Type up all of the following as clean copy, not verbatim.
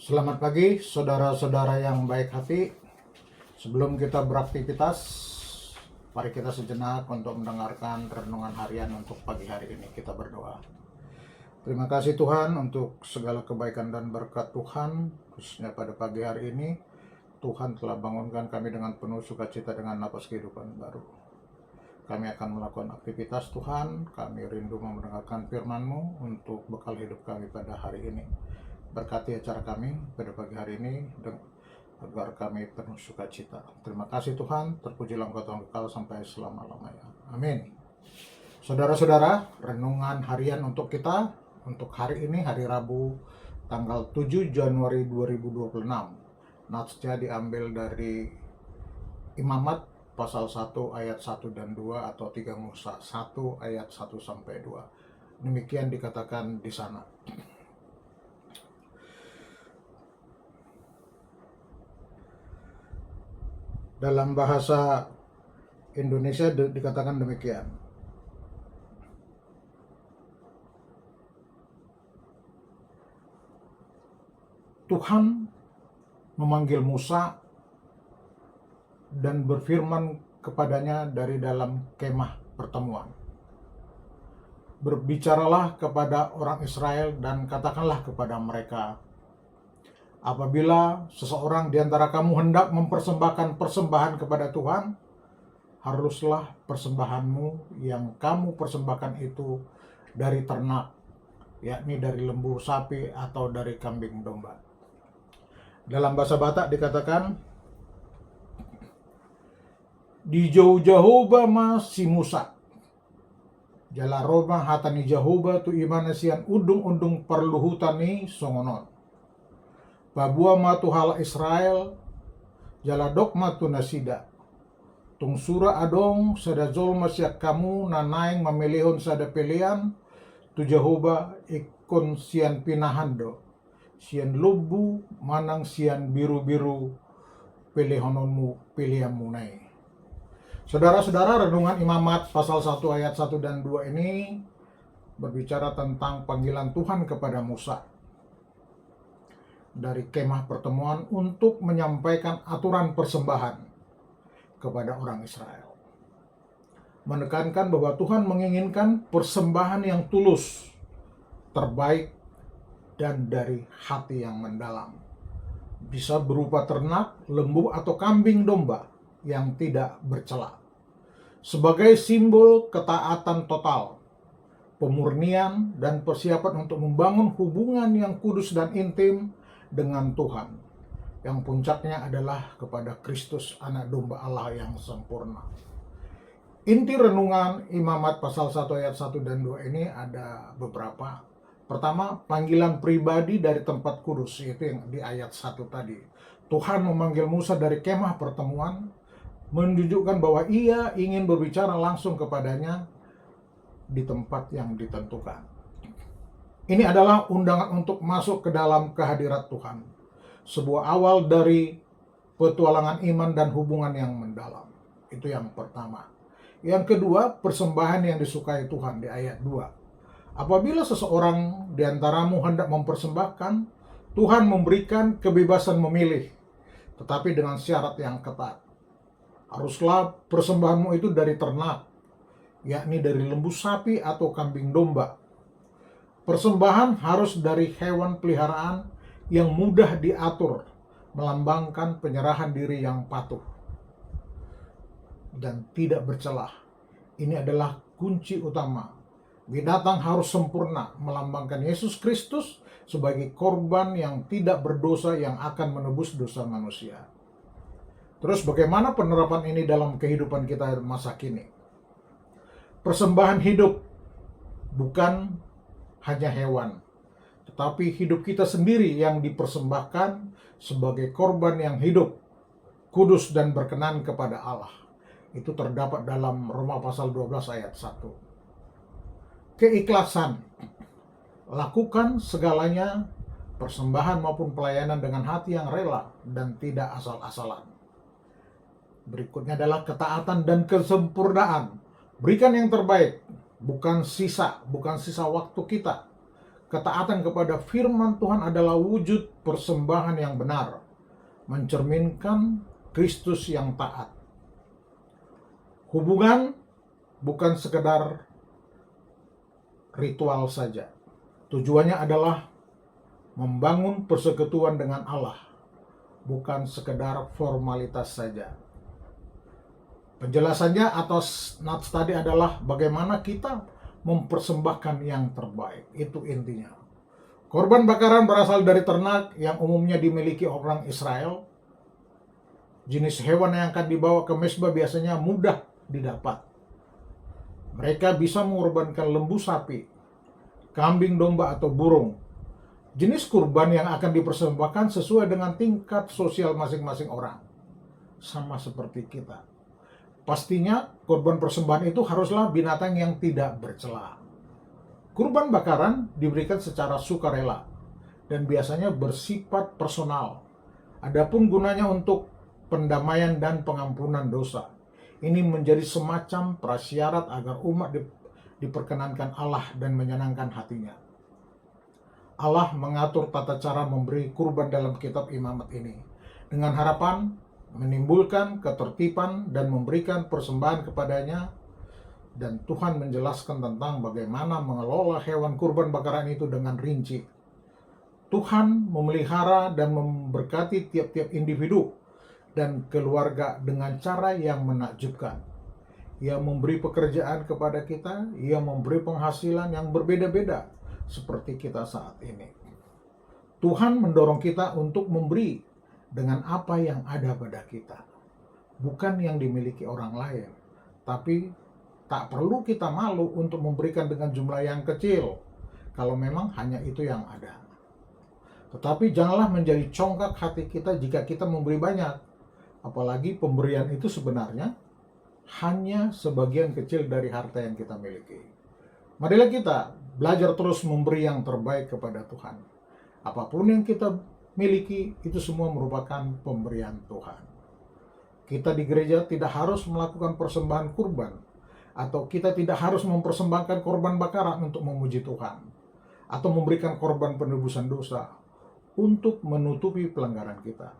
Selamat pagi, saudara-saudara yang baik hati. Sebelum kita beraktivitas, mari kita sejenak untuk mendengarkan renungan harian untuk pagi hari ini. Kita berdoa. Terima kasih Tuhan untuk segala kebaikan dan berkat Tuhan, khususnya pada pagi hari ini. Tuhan telah bangunkan kami dengan penuh sukacita dengan napas kehidupan baru. Kami akan melakukan aktivitas Tuhan, kami rindu mendengarkan firman-Mu untuk bekal hidup kami pada hari ini. Berkati acara kami pada pagi hari ini agar kami penuh sukacita. Terima kasih Tuhan, terpujilah Engkau Tuhan kekal sampai selama-lamanya. Amin. Saudara-saudara, renungan harian untuk kita untuk hari ini, hari Rabu, tanggal 7 Januari 2026. Natsnya diambil dari Imamat pasal 1 ayat 1 dan 2 atau 3 Musa 1 ayat 1 sampai 2. Demikian dikatakan di sana. Dalam bahasa Indonesia dikatakan demikian. Tuhan memanggil Musa dan berfirman kepadanya dari dalam kemah pertemuan. Berbicaralah kepada orang Israel dan katakanlah kepada mereka, apabila seseorang di antara kamu hendak mempersembahkan persembahan kepada Tuhan, haruslah persembahanmu yang kamu persembahkan itu dari ternak, yakni dari lembu sapi atau dari kambing domba. Dalam bahasa Batak dikatakan, di jauh-jauh ma si Musa jala roma hatani jahuba tu imana sian undung-undung perluhutani songonon babua ma tu hala Israel jala dokma tu nasida tung sura adong sada zolma siak kamu nanaing mamelihon sada pelian tu jahuba ikon sian pinahando sian lubu manang sian biru-biru pelihononmu pilihanmu nai. Saudara-saudara, renungan Imamat pasal 1 ayat 1 dan 2 ini berbicara tentang panggilan Tuhan kepada Musa dari kemah pertemuan untuk menyampaikan aturan persembahan kepada orang Israel. Menekankan bahwa Tuhan menginginkan persembahan yang tulus, terbaik, dan dari hati yang mendalam. Bisa berupa ternak, lembu, atau kambing domba yang tidak bercela. Sebagai simbol ketaatan total, pemurnian, dan persiapan untuk membangun hubungan yang kudus dan intim dengan Tuhan, yang puncaknya adalah kepada Kristus, anak domba Allah yang sempurna. Inti renungan Imamat pasal 1 ayat 1 dan 2 ini ada beberapa. Pertama, panggilan pribadi dari tempat kudus, yaitu yang di ayat 1 tadi. Tuhan memanggil Musa dari kemah pertemuan, menunjukkan bahwa ia ingin berbicara langsung kepadanya di tempat yang ditentukan. Ini adalah undangan untuk masuk ke dalam kehadirat Tuhan. Sebuah awal dari petualangan iman dan hubungan yang mendalam. Itu yang pertama. Yang kedua, persembahan yang disukai Tuhan di ayat 2. Apabila seseorang di antaramu hendak mempersembahkan, Tuhan memberikan kebebasan memilih, tetapi dengan syarat yang ketat. Haruslah persembahanmu itu dari ternak, yakni dari lembu sapi atau kambing domba. Persembahan harus dari hewan peliharaan yang mudah diatur, melambangkan penyerahan diri yang patuh dan tidak bercelah. Ini adalah kunci utama. Binatang harus sempurna, melambangkan Yesus Kristus sebagai korban yang tidak berdosa yang akan menebus dosa manusia. Terus bagaimana penerapan ini dalam kehidupan kita masa kini? Persembahan hidup bukan hanya hewan, tetapi hidup kita sendiri yang dipersembahkan sebagai korban yang hidup, kudus dan berkenan kepada Allah. Itu terdapat dalam Roma pasal 12 ayat 1. Keikhlasan. Lakukan segalanya, persembahan maupun pelayanan dengan hati yang rela dan tidak asal-asalan. Berikutnya adalah ketaatan dan kesempurnaan. Berikan yang terbaik, bukan sisa waktu kita. ketaatan kepada firman Tuhan adalah wujud persembahan yang benar, mencerminkan Kristus yang taat. Hubungan bukan sekedar ritual saja. Tujuannya adalah membangun persekutuan dengan Allah, bukan sekedar formalitas saja. Penjelasannya atau nats tadi adalah bagaimana kita mempersembahkan yang terbaik. Itu intinya. Korban bakaran berasal dari ternak yang umumnya dimiliki orang Israel. Jenis hewan yang akan dibawa ke mezbah biasanya mudah didapat. Mereka bisa mengorbankan lembu sapi, kambing domba atau burung. Jenis kurban yang akan dipersembahkan sesuai dengan tingkat sosial masing-masing orang. Sama seperti kita. Pastinya korban persembahan itu haruslah binatang yang tidak bercela. Kurban bakaran diberikan secara sukarela dan biasanya bersifat personal. Adapun gunanya untuk pendamaian dan pengampunan dosa. Ini menjadi semacam prasyarat agar umat diperkenankan Allah dan menyenangkan hatinya. Allah mengatur tata cara memberi kurban dalam kitab Imamat ini dengan harapan menimbulkan ketertiban dan memberikan persembahan kepadanya, dan Tuhan menjelaskan tentang bagaimana mengelola hewan kurban bakaran itu dengan rinci. Tuhan memelihara dan memberkati tiap-tiap individu dan keluarga dengan cara yang menakjubkan. Ia memberi pekerjaan kepada kita, ia memberi penghasilan yang berbeda-beda seperti kita saat ini. Tuhan mendorong kita untuk memberi dengan apa yang ada pada kita, bukan yang dimiliki orang lain. Tapi tak perlu kita malu untuk memberikan dengan jumlah yang kecil, kalau memang hanya itu yang ada. Tetapi janganlah menjadi congkak hati kita jika kita memberi banyak, apalagi pemberian itu sebenarnya hanya sebagian kecil dari harta yang kita miliki. Marilah kita belajar terus memberi yang terbaik kepada Tuhan. Apapun yang kita miliki, itu semua merupakan pemberian Tuhan. Kita di gereja tidak harus melakukan persembahan kurban, atau kita tidak harus mempersembahkan korban bakaran untuk memuji Tuhan, atau memberikan korban penebusan dosa untuk menutupi pelanggaran kita.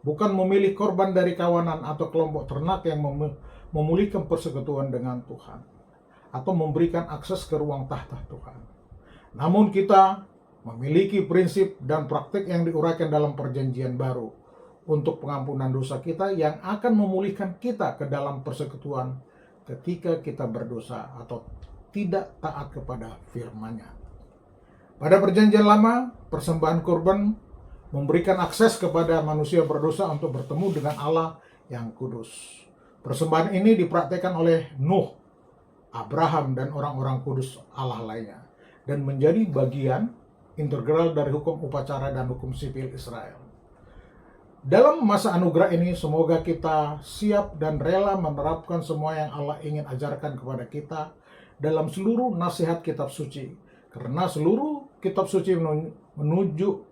Bukan memilih korban dari kawanan atau kelompok ternak yang memulihkan persekutuan dengan Tuhan, atau memberikan akses ke ruang tahta Tuhan. Namun kita memiliki prinsip dan praktik yang diuraikan dalam perjanjian baru untuk pengampunan dosa kita yang akan memulihkan kita ke dalam persekutuan ketika kita berdosa atau tidak taat kepada firman-Nya. Pada perjanjian lama, persembahan kurban memberikan akses kepada manusia berdosa untuk bertemu dengan Allah yang kudus. Persembahan ini dipraktikkan oleh Nuh, Abraham, dan orang-orang kudus Allah lainnya, dan menjadi bagian integral dari hukum upacara dan hukum sipil Israel. Dalam masa anugerah ini, semoga kita siap dan rela menerapkan semua yang Allah ingin ajarkan kepada kita dalam seluruh nasihat kitab suci, karena seluruh kitab suci menuju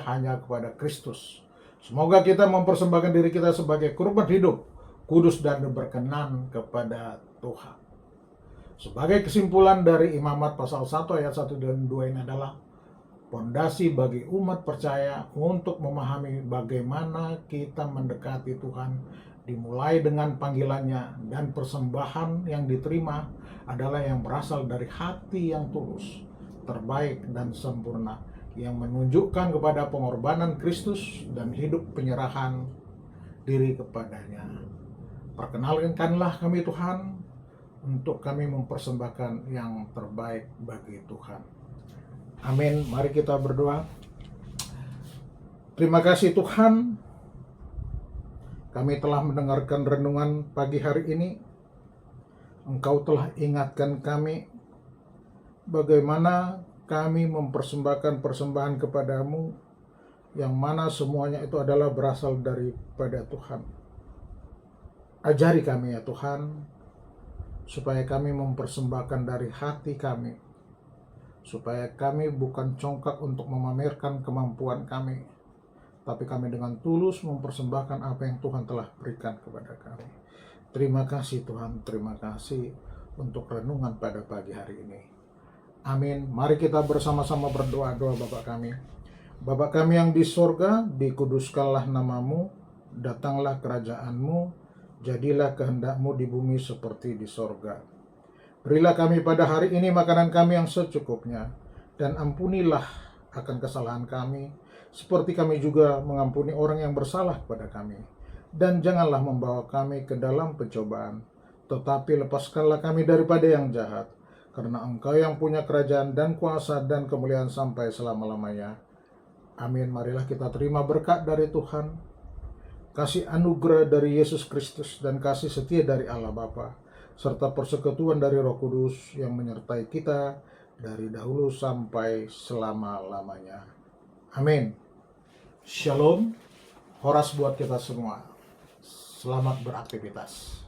hanya kepada Kristus. Semoga kita mempersembahkan diri kita sebagai kurban hidup, kudus dan berkenan kepada Tuhan. Sebagai kesimpulan dari Imamat pasal 1 ayat 1 dan 2 ini adalah pondasi bagi umat percaya untuk memahami bagaimana kita mendekati Tuhan, dimulai dengan panggilannya, dan persembahan yang diterima adalah yang berasal dari hati yang tulus, terbaik dan sempurna, yang menunjukkan kepada pengorbanan Kristus dan hidup penyerahan diri kepadanya. Perkenalkanlah kami Tuhan, untuk kami mempersembahkan yang terbaik bagi Tuhan. Amin. Mari kita berdoa. Terima kasih Tuhan, kami telah mendengarkan renungan pagi hari ini. Engkau telah ingatkan kami bagaimana kami mempersembahkan persembahan kepadamu, yang mana semuanya itu adalah berasal daripada Tuhan. Ajari kami ya Tuhan, supaya kami mempersembahkan dari hati kami, supaya kami bukan congkak untuk memamerkan kemampuan kami, tapi kami dengan tulus mempersembahkan apa yang Tuhan telah berikan kepada kami. Terima kasih Tuhan, terima kasih untuk renungan pada pagi hari ini. Amin. Mari kita bersama-sama berdoa-doa Bapa kami. Bapa kami yang di sorga, dikuduskanlah namamu, datanglah kerajaanmu, jadilah kehendakmu di bumi seperti di sorga. Berilah kami pada hari ini makanan kami yang secukupnya, dan ampunilah akan kesalahan kami, seperti kami juga mengampuni orang yang bersalah kepada kami. Dan janganlah membawa kami ke dalam pencobaan, tetapi lepaskanlah kami daripada yang jahat, karena Engkau yang punya kerajaan dan kuasa dan kemuliaan sampai selama-lamanya. Amin. Marilah kita terima berkat dari Tuhan, kasih anugerah dari Yesus Kristus, dan kasih setia dari Allah Bapa, serta persekutuan dari Roh Kudus yang menyertai kita dari dahulu sampai selama-lamanya. Amin. Shalom. Horas buat kita semua. Selamat beraktivitas.